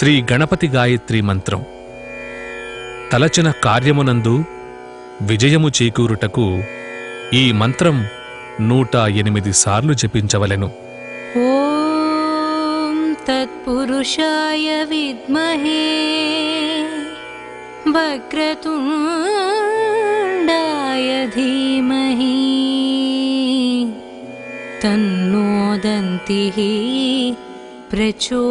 శ్రీ గణపతి గాయత్రి మంత్రం తలచిన కార్యమునందు విజయము చేకూరుటకు ఈ మంత్రం 108 సార్లు జపించవలెను. ఓం తత్పురుషాయ విద్మహే వక్రతుండాయ ధీమహి తన్నో దంతిః ప్రచోదయాత్.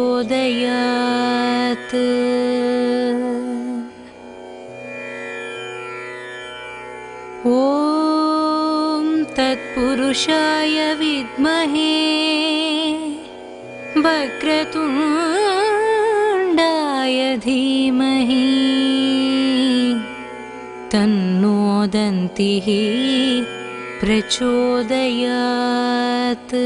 ఓం తత్పురుషాయ విద్మహే వక్రతుండాయ ధీమహి తన్నో దంతిః ప్రచోదయాత్.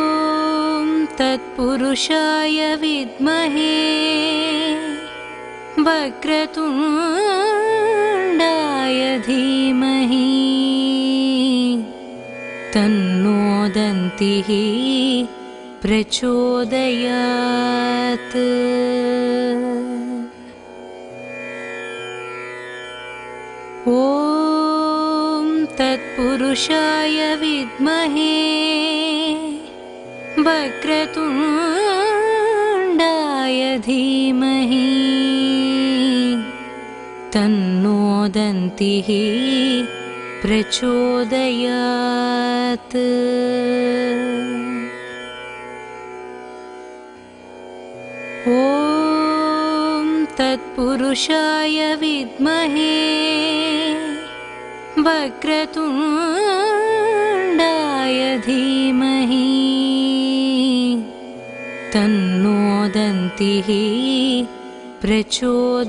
ఓం తత్పురుషాయ విద్మహే వక్రతుండాయ ధీమహి తన్నో దంతిః ప్రచోదయాత్. ఓం తత్పురుషాయ విద్మహే వక్రతుండాయ ధీమహి తన్నో దంతిః ప్రచోదయాత్. ఓం తత్పురుషాయ విద్మహే వక్రతుండాయ ధీమహి తన్నో దంతిః ప్రచోదయాత్.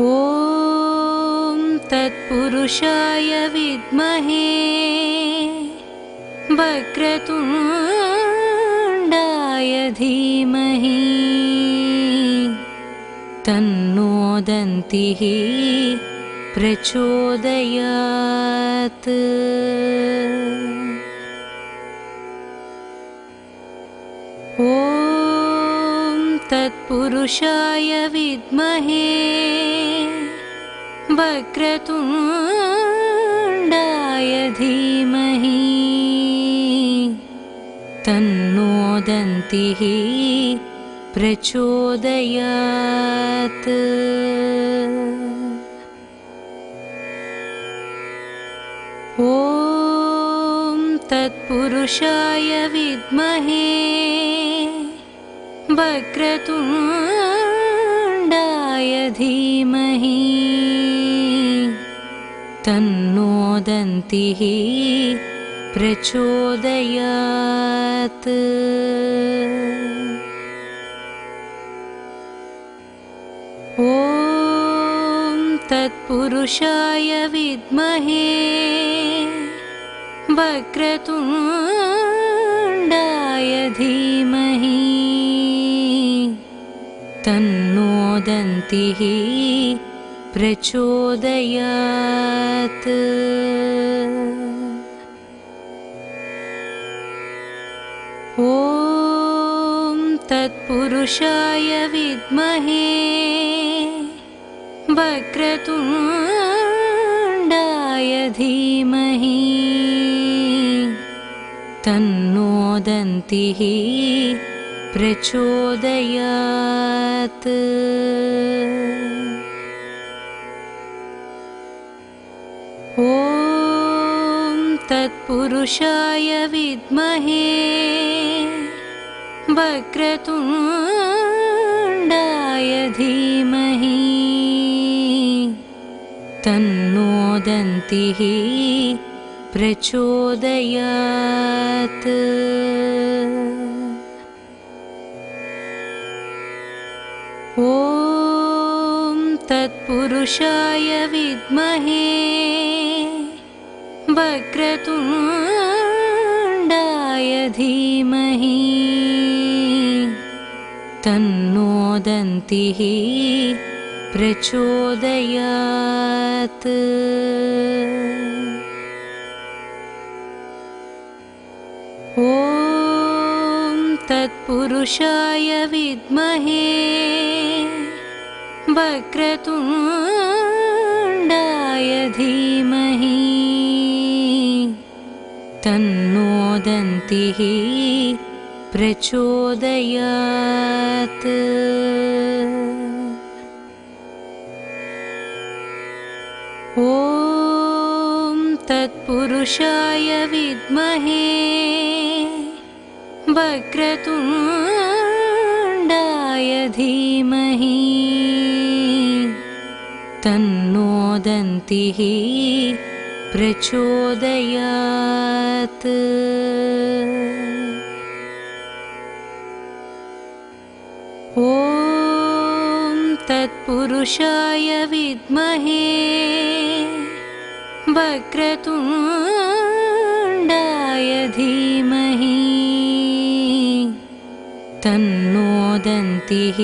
ఓం తత్పురుషాయ విద్మహే వక్రతుండాయ ధీమహి తన్నో దంతిః ప్రచోదయాత్. ఓం తత్పురుషాయ విద్మహే వక్రతుండాయ ధీమహి తన్నో దంతిః ప్రచోదయాత్. ఓం తత్పురుషాయ విద్మహే వక్రతుండాయ ధీమహి తన్నో దంతిః ప్రచోదయాత్. ఓం తత్పురుషాయ విద్మహే వక్రతుండాయ ధీమహి తన్నో దంతిః ప్రచోదయాత్. ఓం తత్పురుషాయ విద్మహే వక్రతుండాయ ధీమహి తన్నో దంతిః ప్రచోదయాత్. ఓం తత్పురుషాయ విద్మహే వక్రతుండాయ ధీమహి తన్నో దంతిః ప్రచోదయాత్. ఓం తత్పురుషాయ విద్మహే వక్రతుండాయ ధీమహి तन्नो दन्तिः प्रचोदयात्। ॐ तत्पुरुषाय विद्महे वक्रतुण्डाय धीमहि तन्नो दन्तिः प्रचोदयात्। ॐ तत्पुरुषाय विद्महे वक्रतुण्डाय धीमहि तन्नो दन्तिः प्रचोदयात्। ॐ तत्पुरुषाय विद्महे वक्रतुण्डाय धीमहि तन्नो दन्तिः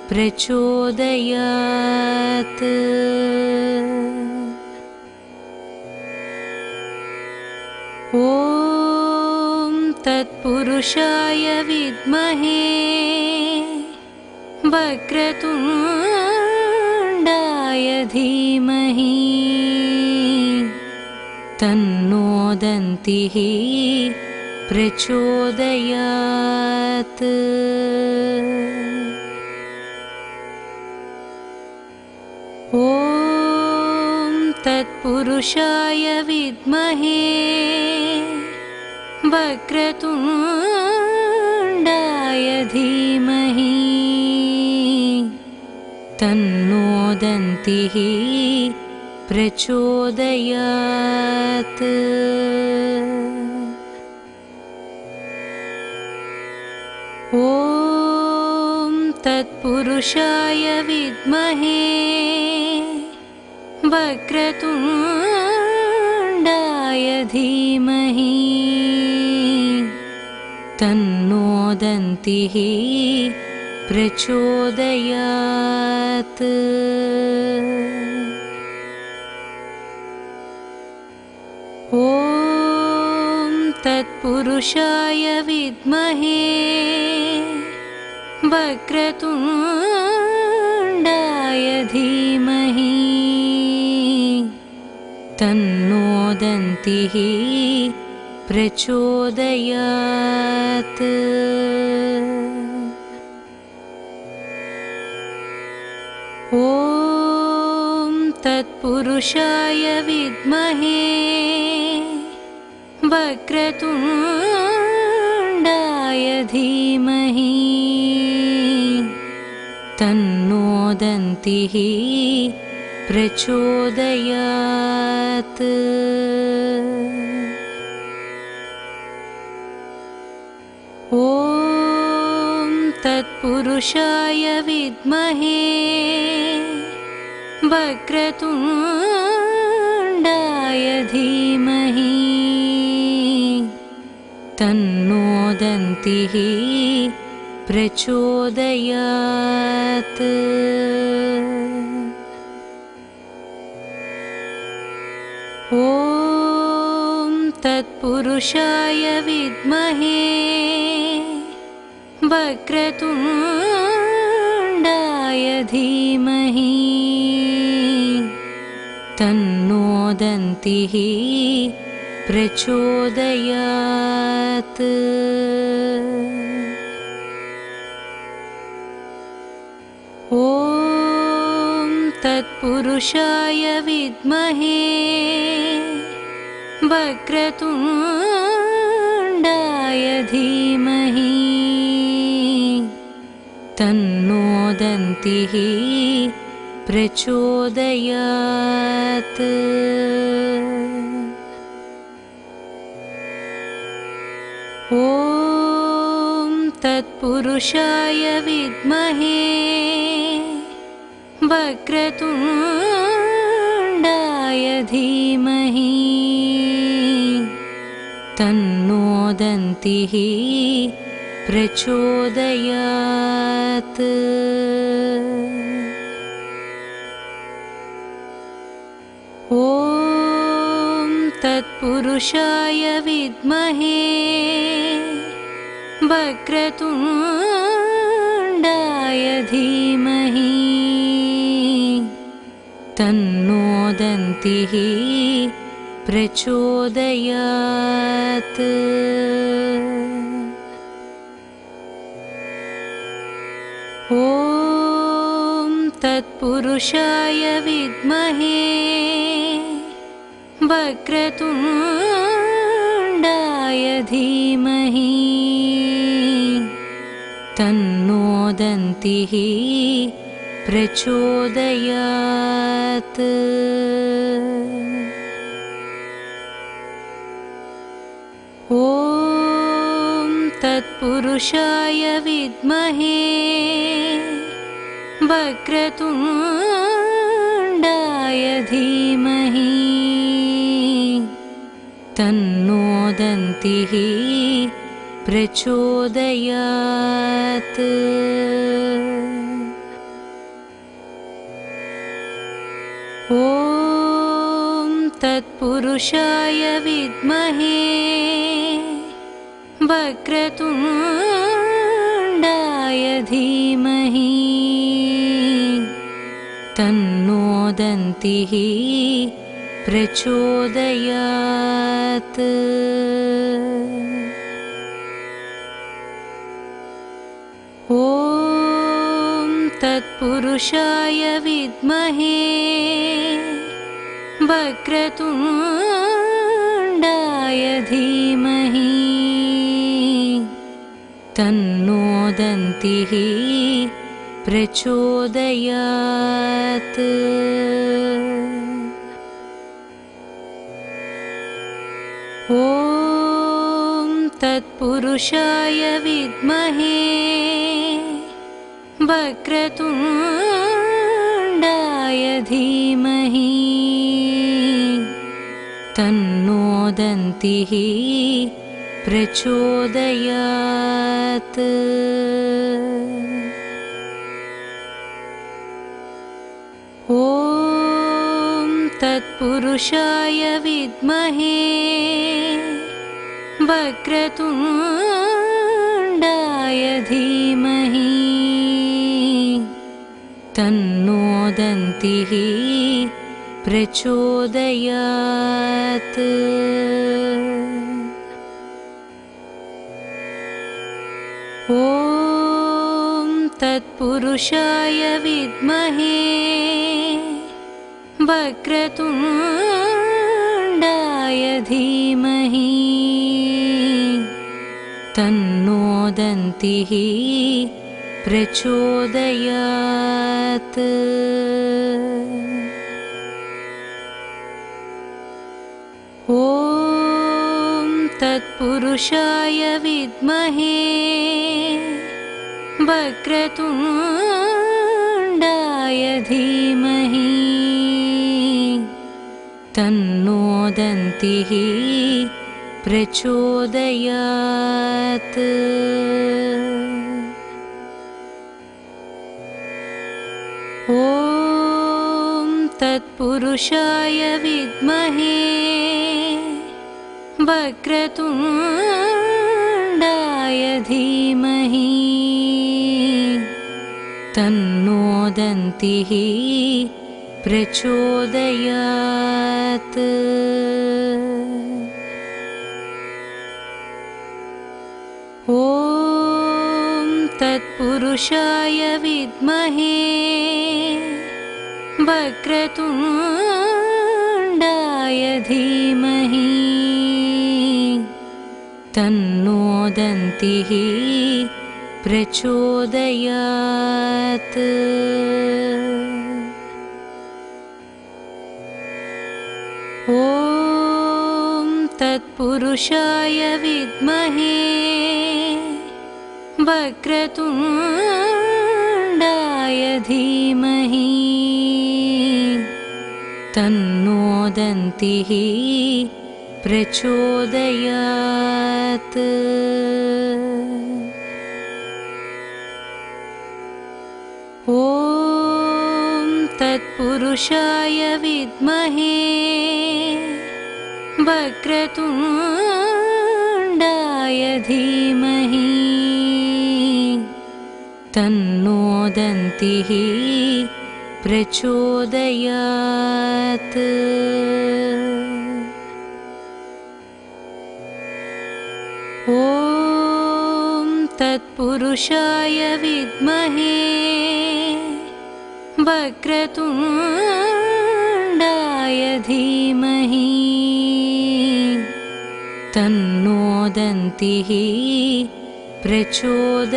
प्रचोदयात्। ॐ तत्पुरुषाय विद्महे वक्रतुण्डाय धीमहि तन्नो दन्तिः प्रचोदयात्। ॐ तत्पुरुषाय विद्महे वक्रतुण्डाय धीमहि तन्नो दन्तिः प्रचोदयात्। ॐ तत्पुरुषाय विद्महे वक्रतुण्डाय धीमहि तन्नो दन्तिः प्रचोदयात्। ॐ तत्पुरुषाय विद्महे वक्रतुण्डाय धीमहि तन्नो दन्तिः प्रचोदयात्। ॐ तत्पुरुषाय विद्महे वक्रतुण्डाय धीमहि तन्नो दन्तिः प्रचोदयात्। ॐ तत्पुरुषाय विद्महे वक्रतुण्डाय धीमहि तन्नो दन्तिः प्रचोदयात्। ॐ तत्पुरुषाय विद्महे वक्रतुण्डाय धीमहि तन्नो दन्तिः प्रचोदयात्। ॐ तत्पुरुषाय विद्महे वक्रतुण्डाय धीमहि तन्नो दन्तिः प्रचोदयात्। ॐ तत्पुरुषाय विद्महे वक्रतुण्डाय धीमहि तन्नो दन्तिः प्रचोदयात्। ॐ तत्पुरुषाय विद्महे वक्रतुण्डाय धीमहि तन्नो दन्तिः प्रचोदयात्। ॐ तत्पुरुषाय विद्महे वक्रतुण्डाय धीमहि तन्नो दन्तिः प्रचोदयात्। ॐ तत्पुरुषाय विद्महे वक्रतुण्डाय धीमहि तन्नो दन्तिः प्रचोदयात्। ॐ तत्पुरुषाय विद्महे वक्रतुण्डाय धीमहि तन्नो दन्तिः प्रचोदयात्। ॐ तत्पुरुषाय विद्महे वक्रतुण्डाय धीमहि तन्नो दन्तिः प्रचोदयात्। ॐ तत्पुरुषाय विद्महे वक्रतुण्डाय धीमहि तन्नो दन्तिः प्रचोदयात्। ॐ तत्पुरुषाय विद्महे वक्रतुण्डाय धीमहि तन्नो दन्तिः प्रचोदयात्। ॐ तत्पुरुषाय विद्महे वक्रतुण्डाय धीमहि तन्नो दन्तिः प्रचोदयात्। ॐ तत्पुरुषाय विद्महे वक्रतुण्डाय धीमहि तन्नो दन्तिः प्रचोदयात्। ॐ तत्पुरुषाय विद्महे वक्रतुण्डाय धीमहि तन्नो दन्तिः प्रचोदयात्। ॐ तत्पुरुषाय विद्महे वक्रतुण्डाय धीमहि तन्नो दन्तिः प्रचोदयात्। ॐ तत्पुरुषाय विद्महे वक्रतुण्डाय धीमहि तन्नो दन्तिः प्रचोदयात्। ॐ तत्पुरुषाय विद्महे वक्रतुण्डाय धीमहि तन्नो दन्तिः प्रचोदयात्। ॐ तत्पुरुषाय विद्महे वक्रतुण्डाय धीमहि तन्नो दन्तिः प्रचोदयात्।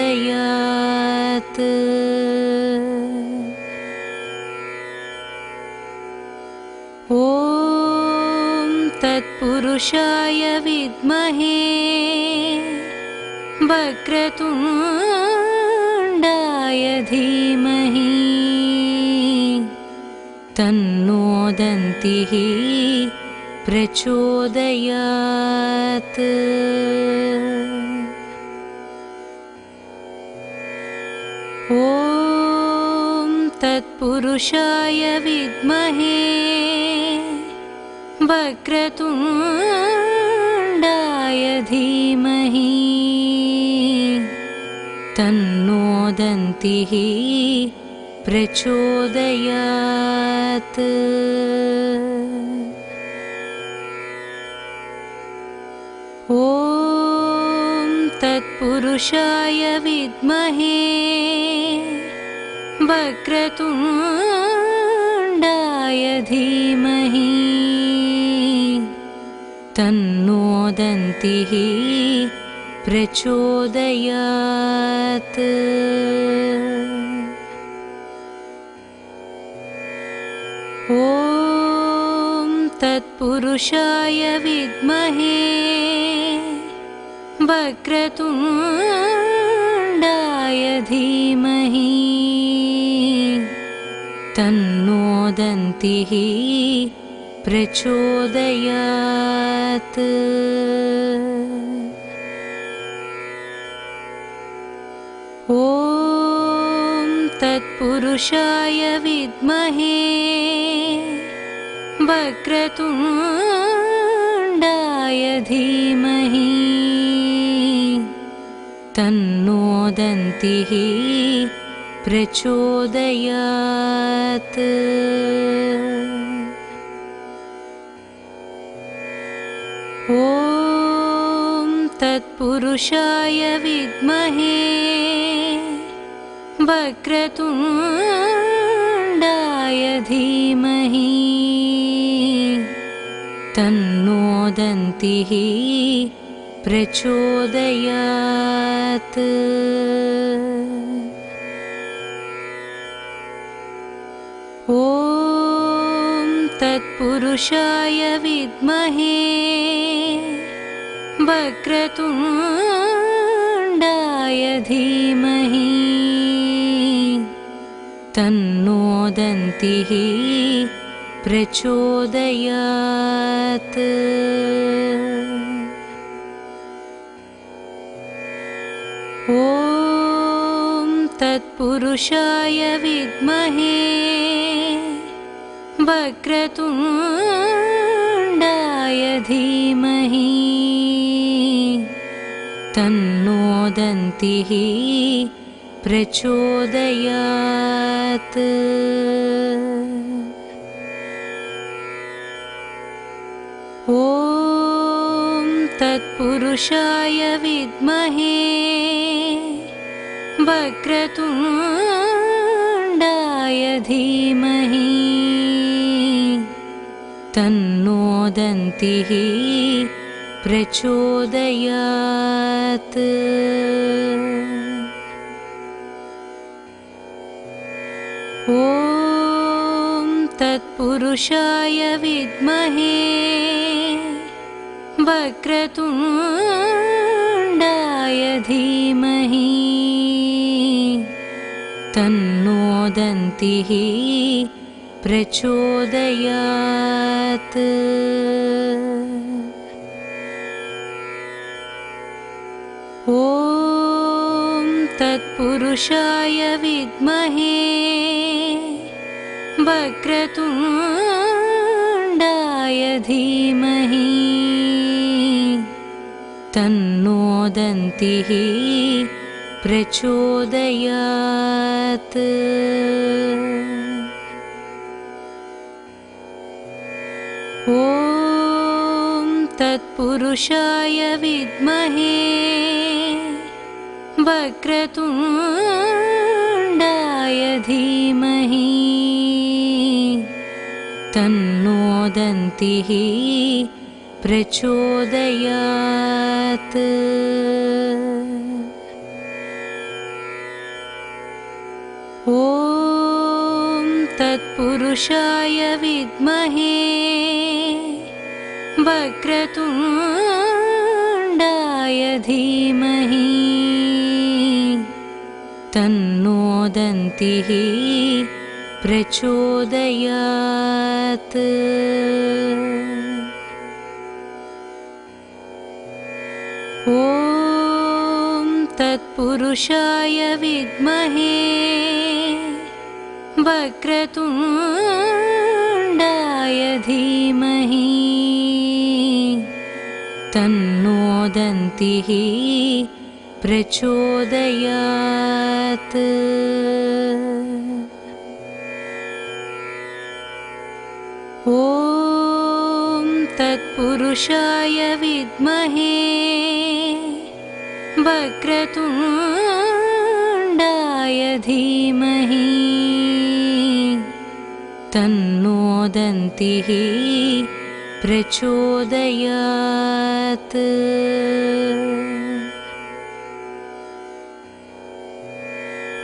ॐ तत्पुरुषाय विद्महे वक्रतुण्डाय धीमहि तन्नो दन्तिः प्रचोदयात्। ॐ तत्पुरुषाय विद्महे वक्रतुण्डाय धीमहि तन्नो दन्तिः प्रचोदयात्। ॐ तत्पुरुषाय विद्महे वक्रतुण्डाय धीमहि तन्नो दन्तिः प्रचोदयात्। ॐ तत्पुरुषाय विद्महे वक्रतुण्डाय धीमहि तन्नो दन्तिः प्रचोदयात्। ॐ तत्पुरुषाय विद्महे वक्रतुण्डाय धीमहि तन्नो दन्तिः प्रचोदयात्। ॐ तत्पुरुषाय विद्महे वक्रतुण्डाय धीमहि तन्नो दन्तिः प्रचोदयात्। ॐ तत्पुरुषाय विद्महे वक्रतुण्डाय धीमहि तन्नो दन्तिः प्रचोदयात्। ॐ तत्पुरुषाय विद्महे वक्रतुण्डाय धीमहि तन्नो दन्तिः प्रचोदयात्। ॐ तत्पुरुषाय विद्महे वक्रतुण्डाय धीमहि तन्नो दन्तिः प्रचोदयात्। ॐ तत्पुरुषाय विद्महे वक्रतुण्डाय धीमहि तन्नो दन्तिः प्रचोदयात्। ॐ तत्पुरुषाय विद्महे वक्रतुण्डाय धीमहि तन्नो दन्तिः प्रचोदयात्। ॐ तत्पुरुषाय विद्महे वक्रतुण्डाय धीमहि तन्नो दन्तिः प्रचोदयात्। ॐ तत्पुरुषाय विद्महे वक्रतुण्डाय धीमहि तन्नो दन्तिः प्रचोदयात्। ॐ तत्पुरुषाय विद्महे वक्रतुण्डाय धीमहि तन्नो दन्तिः प्रचोदयात्। ॐ तत्पुरुषाय विद्महे वक्रतुण्डाय धीमहि तन्नो दन्तिः प्रचोदयात्।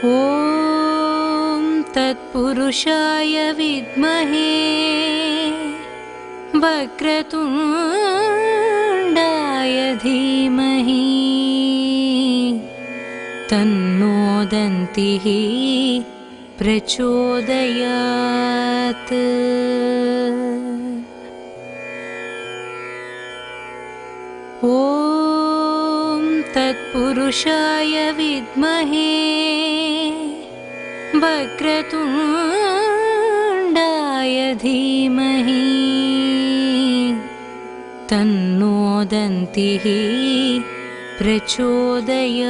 ॐ तत्पुरुषाय विद्महे वक्रतुण्डाय धीमहि तन्नो दन्तिः प्रचोदयात्। ॐ तत्पुरुषाय विद्महे वक्रतुण्डाय धीमहि तन्नो दन्तिः प्रचोदयात्।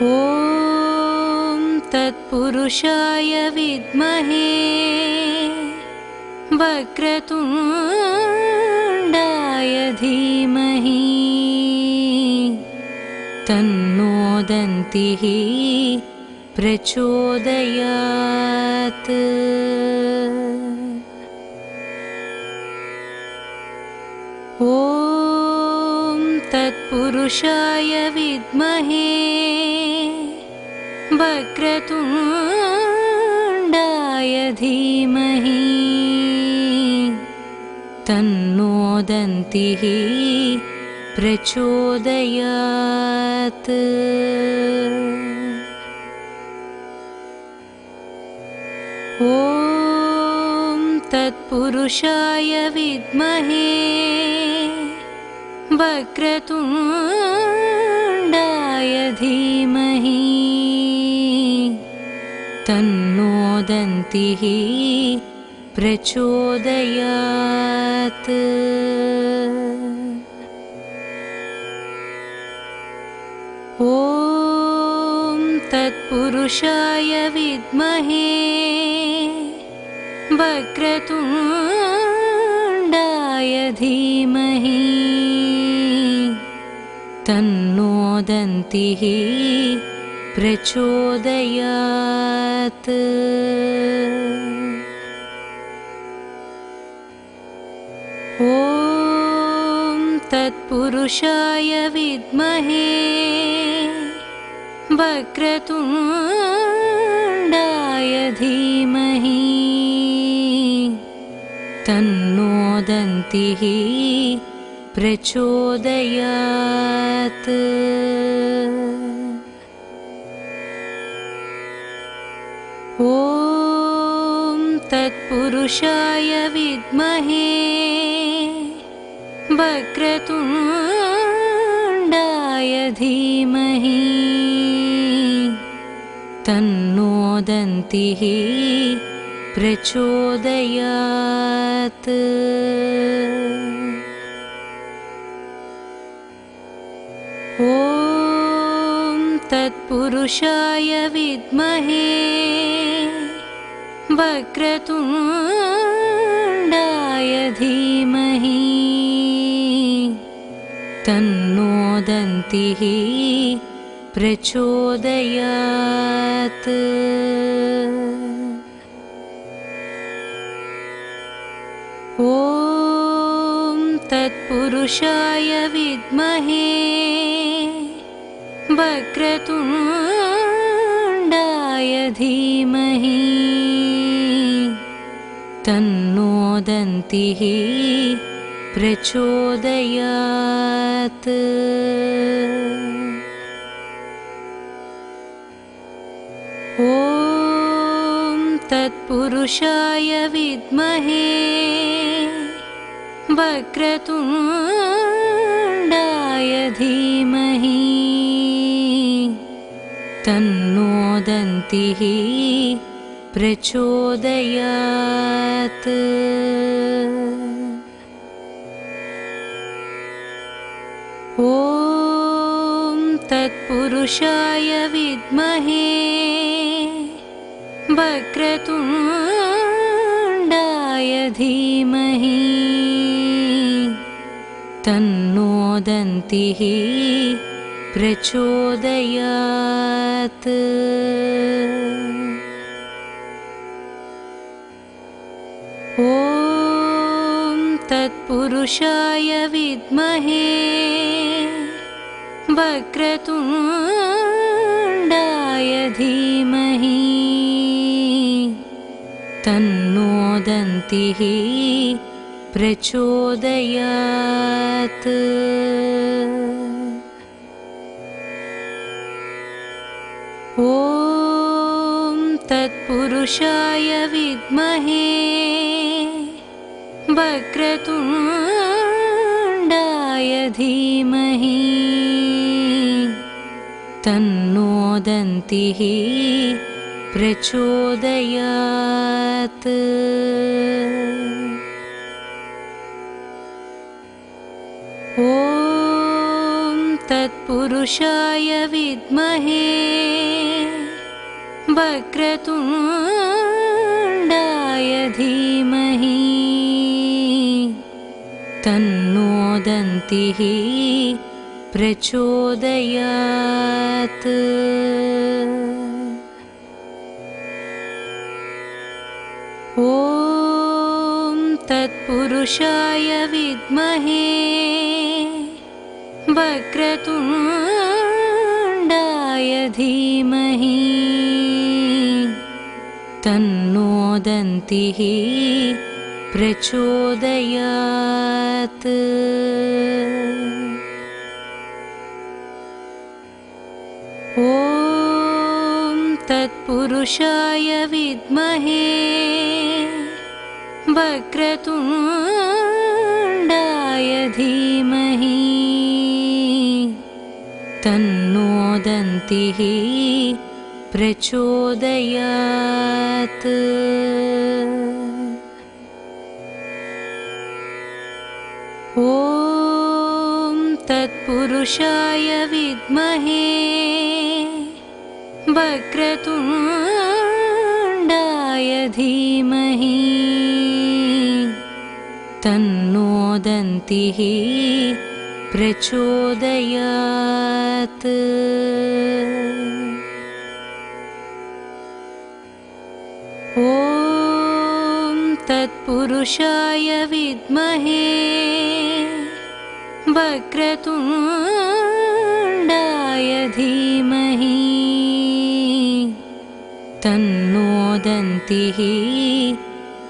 ॐ तत्पुरुषाय विद्महे वक्रतुण्डाय धीमहि तन्नो दन्तिः प्रचोदयात्। ॐ तत्पुरुषाय विद्महे वक्रतुण्डाय धीमहि तन्नो दन्तिः प्रचोदयात्। ॐ तत्पुरुषाय विद्महे वक्रतुण्डाय धीमहि तन्नो दन्तिः प्रचोदयात्। ॐ तत्पुरुषाय विद्महे वक्रतुण्डाय धीमहि तन्नो दन्तिः प्रचोदयात्। ॐ तत्पुरुषाय विद्महे वक्रतुण्डाय धीमहि तन्नो दन्तिः प्रचोदयात्। ॐ तत्पुरुषाय विद्महे वक्रतुण्डाय धीमहि तन्नो दन्तिः प्रचोदयात्। ॐ तत्पुरुषाय विद्महे वक्रतुण्डाय धीमहि तन्नो दन्तिः प्रचोदयात्। ॐ तत्पुरुषाय विद्महे वक्रतुण्डाय धीमहि तन्नो दन्तिः प्रचोदयात्। ॐ तत्पुरुषाय विद्महे वक्रतुण्डाय धीमहि तन्नो दन्तिः प्रचोदयात्। ॐ तत्पुरुषाय विद्महे वक्रतुण्डाय धीमहि तन्नो दन्तिः प्रचोदयात्। ॐ तत्पुरुषाय विद्महे वक्रतुण्डाय धीमहि तन्नो दन्तिः प्रचोदयात्। ॐ तत्पुरुषाय विद्महे वक्रतुण्डाय धीमहि तन्नो दन्तिः प्रचोदयात्। ॐ तत्पुरुषाय विद्महे वक्रतुण्डाय धीमहि तन्नो दन्तिः प्रचोदयात्। ॐ तत्पुरुषाय विद्महे वक्रतुण्डाय धीमहि तन्नो दन्तिः प्रचोदयात्। ॐ तत्पुरुषाय विद्महे वक्रतुण्डाय धीमहि तन्नो दन्तिः प्रचोदयात्। ॐ तत्पुरुषाय विद्महे वक्रतुण्डाय धीमहि तन्नो दन्तिः प्रचोदयात्। ॐ तत्पुरुषाय विद्महे वक्रतुण्डाय धीमहि तन्नो दन्तिः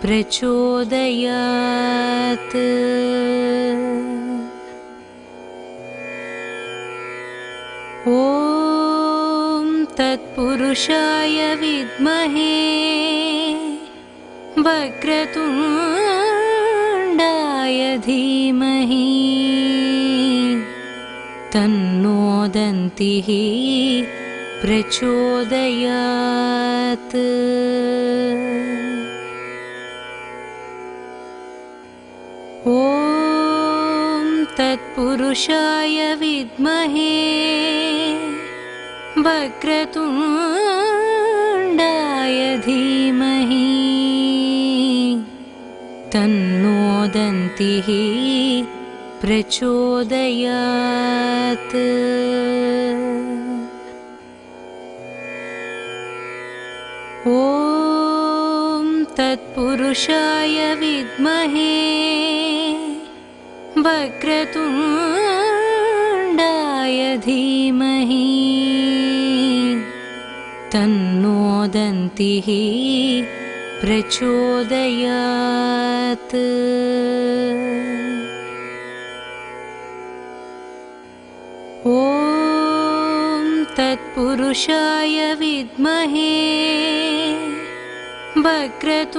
प्रचोदयात्। ॐ तत्पुरुषाय विद्महे वक्रतुण्डाय धीमहि तन्नो दन्तिः प्रचोदयात्। ॐ तत्पुरुषाय विद्महे वक्रतुण्डाय धीमहि तन्नो दन्तिः प्रचोदयात्। ॐ तत्पुरुषाय विद्महे वक्रतुण्डाय धीमहि तन्नो दन्तिः प्रचोदयात्। ॐ तत्पुरुषाय विद्महे वक्रतुण्डाय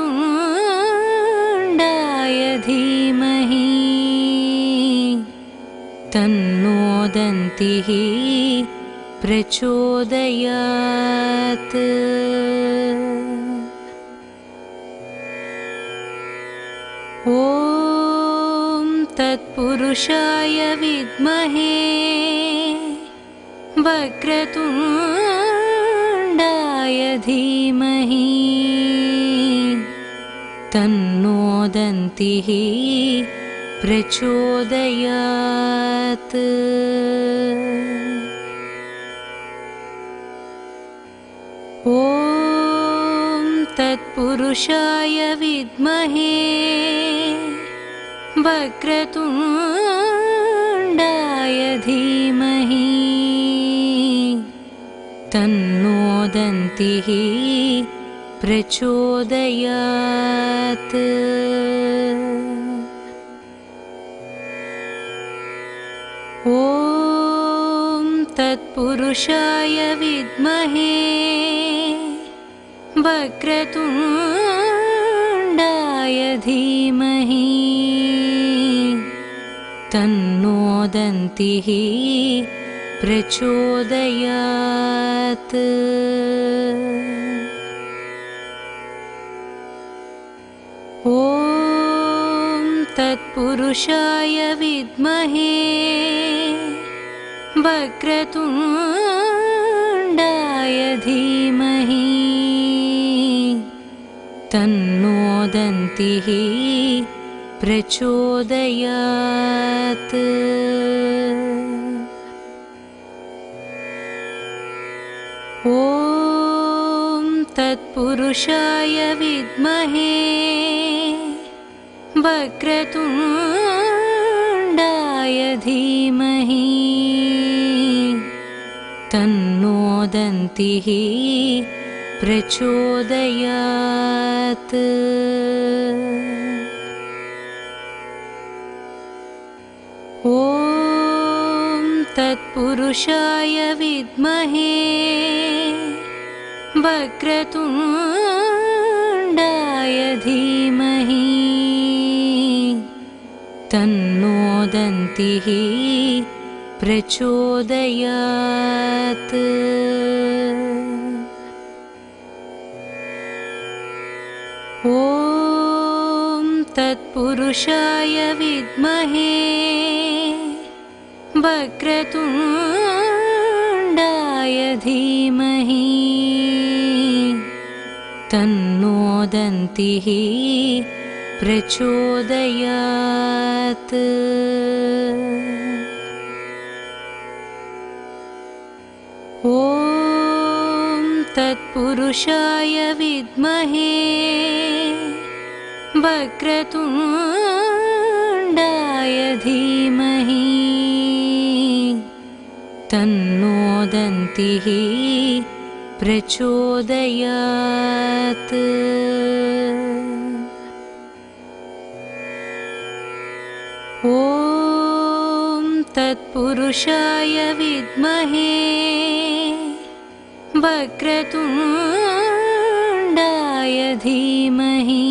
धीमहि तन्नो दन्तिः प्रचोदयात्। ॐ तत्पुरुषाय विद्महे वक्रतुण्डाय धीमहि तन्नो दन्तिः प्रचोदयात्। ॐ तत्पुरुषाय विद्महे वक्रतुण्डाय धीमहि तन्नो दन्तिः प्रचोदयात्। ॐ तत्पुरुषाय विद्महे वक्रतुण्डाय धीमहि तन्नो दन्तिः प्रचोदयात्। ॐ तत्पुरुषाय विद्महे वक्रतुण्डाय धीमहि तन्नो दन्तिः प्रचोदयात्। ॐ तत्पुरुषाय विद्महे वक्रतुण्डाय धीमहि तन्नो दन्तिः प्रचोदयात्। ॐ तत्पुरुषाय विद्महे वक्रतुण्डाय धीमहि तन्नो दन्तिः प्रचोदयात्। ॐ तत्पुरुषाय विद्महे वक्रतुण्डाय धीमहि तन्नो दन्तिः प्रचोदयात्। ॐ तत्पुरुषाय विद्महे वक्रतुण्डाय धीमहि तन्नो दन्तिः प्रचोदयात्। ॐ तत्पुरुषाय विद्महे वक्रतुण्डाय धीमहि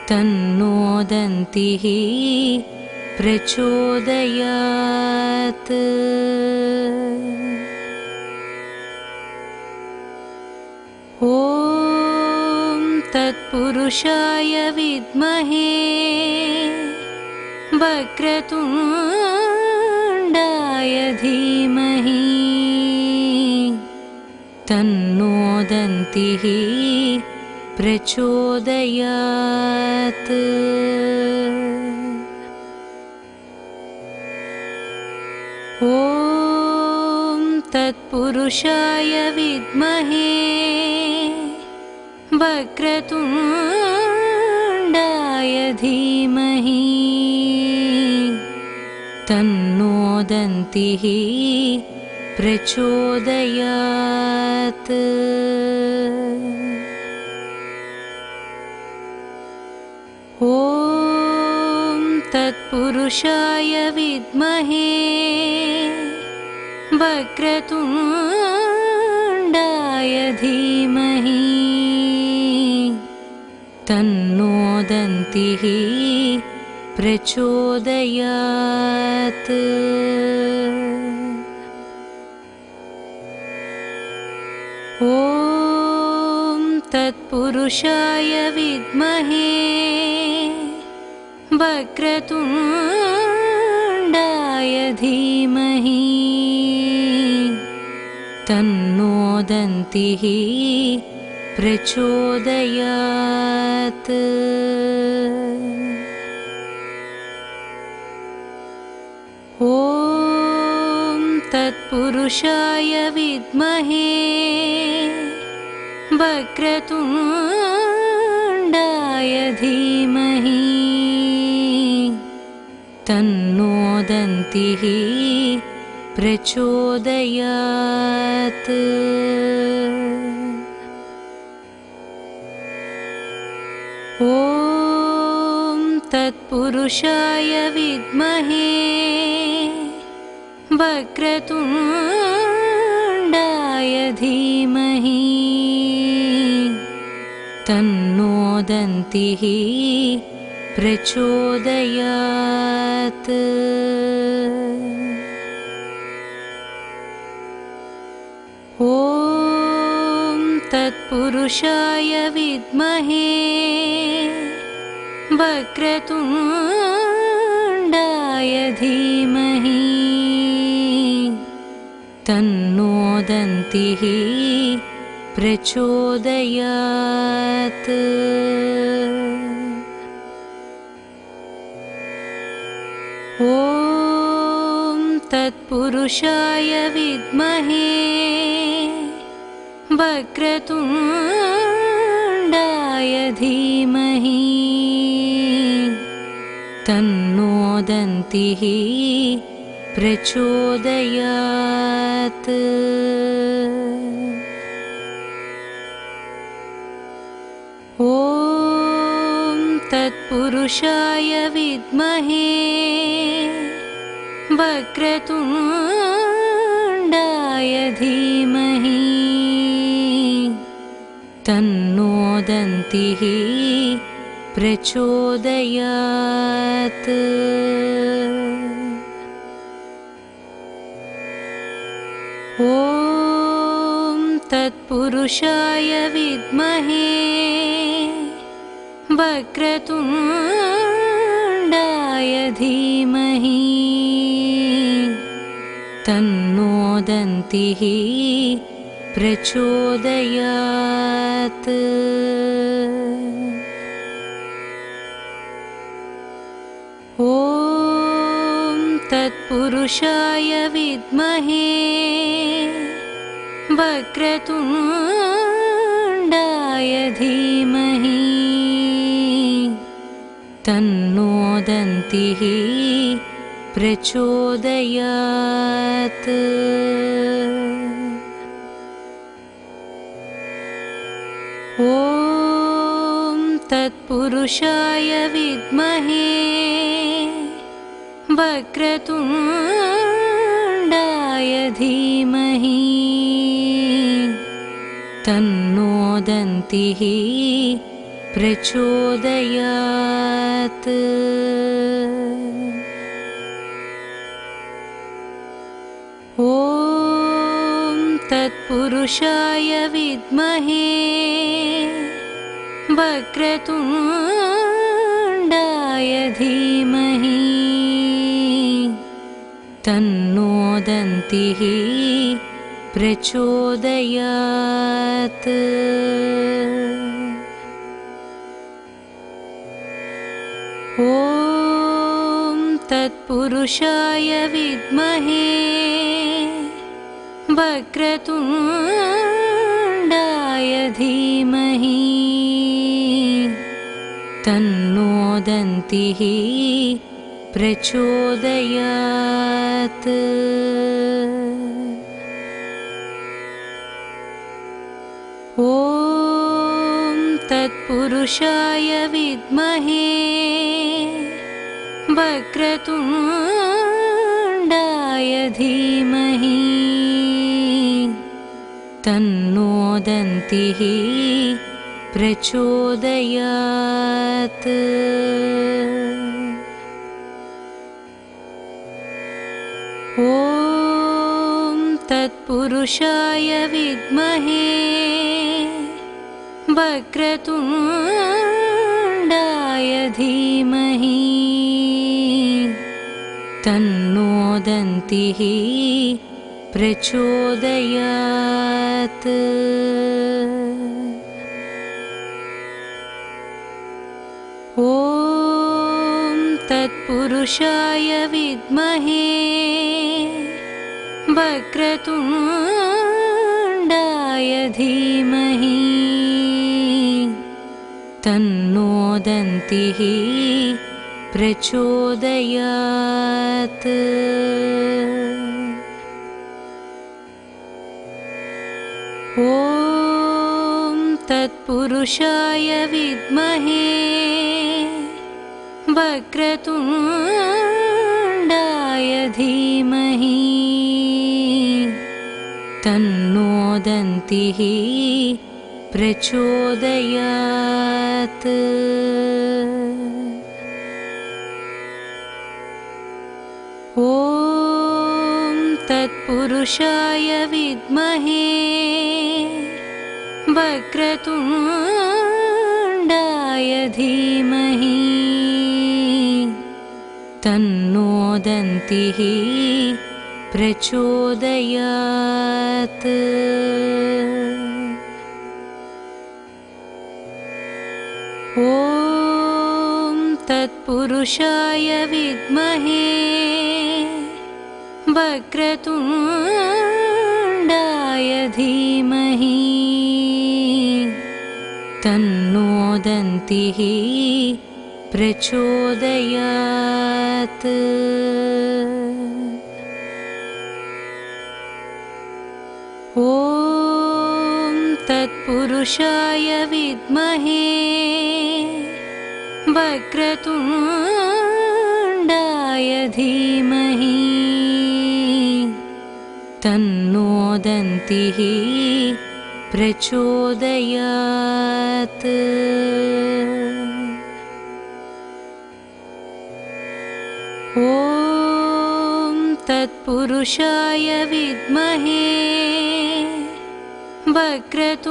तन्नो दन्तिः प्रचोदयात्। ॐ ॐ तत्पुरुषाय विद्महे वक्रतुण्डाय धीमहि तन्नो दन्तिः प्रचोदयात्। ॐ तत्पुरुषाय विद्महे वक्रतुण्डाय धीमहि तन्नो दन्तिः प्रचोदयात्। ॐ तत्पुरुषाय विद्महे वक्रतुण्डाय धीमहि तन्नो दन्तिः प्रचोदयात्। ॐ तत्पुरुषाय विद्महे वक्रतुण्डाय धीमहि तन्नो दन्तिः प्रचोदयात्। ॐ तत्पुरुषाय विद्महे वक्रतुण्डाय धीमहि तन्नो दन्तिः प्रचोदयात्। ॐ तत्पुरुषाय विद्महे वक्रतुण्डाय धीमहि तन्नो दन्तिः प्रचोदयात्। ॐ तत्पुरुषाय विद्महे वक्रतुण्डाय धीमहि तन्नो दन्तिः प्रचोदयात्। ॐ तत्पुरुषाय विद्महे वक्रतुण्डाय धीमहि तन्नो दन्तिः प्रचोदयात्। ॐ तत्पुरुषाय विद्महे वक्रतुण्डाय धीमहि तन्नो दन्तिः प्रचोदयात्। ॐ तत्पुरुषाय विद्महे वक्रतुण्डाय धीमहि तन्नो दन्तिः प्रचोदयात्। ॐ तत्पुरुषाय विद्महे वक्रतुण्डाय धीमहि तन्नो दन्तिः प्रचोदयात्। ॐ तत्पुरुषाय विद्महे वक्रतुण्डाय धीमहि तन्नो दन्तिः प्रचोदयात्। ॐ तत्पुरुषाय तत्पुरुषाय विद्महे वक्रतुण्डाय धीमहि तन्नो दन्तिः प्रचोदयात्। ॐ तत्पुरुषाय विद्महे वक्रतुण्डाय धीमहि तन्नो दन्तिः प्रचोदयात्। ॐ तत्पुरुषाय विद्महे वक्रतुण्डाय धीमहि तन्नो दन्तिः प्रचोदयात्। ॐ तत्पुरुषाय विद्महे वक्रतुण्डाय धीमहि तन्नो दन्तिः प्रचोदयात्। ॐ तत्पुरुषाय विद्महे वक्रतुण्डाय धीमहि तन्नो दन्तिः प्रचोदयात्। ॐ तत्पुरुषाय विद्महे वक्रतुण्डाय धीमहि तन्नो दन्तिः प्रचोदयात्। ॐ तत्पुरुषाय विद्महे वक्रतुण्डाय धीमहि तन्नो दन्तिः प्रचोदयात्। ॐ तत्पुरुषाय विद्महे वक्रतुण्डाय धीमहि तन्नो दन्तिः प्रचोदयात्। ॐ तत्पुरुषाय विद्महे वक्रतुण्डाय धीमहि तन्नो दन्तिः प्रचोदयात्। ॐ तत्पुरुषाय विद्महे वक्रतुण्डाय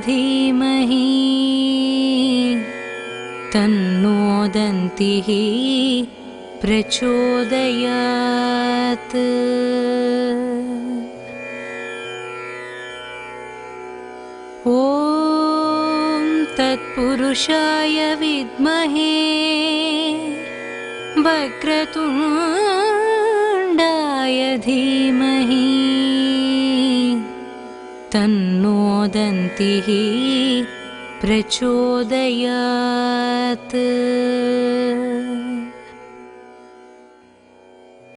धीमहि तन्नो दन्तिः प्रचोदयात्। ॐ तत्पुरुषाय विद्महे वक्रतुण्डाय धीमहि तन्नो दन्तिः प्रचोदयात्।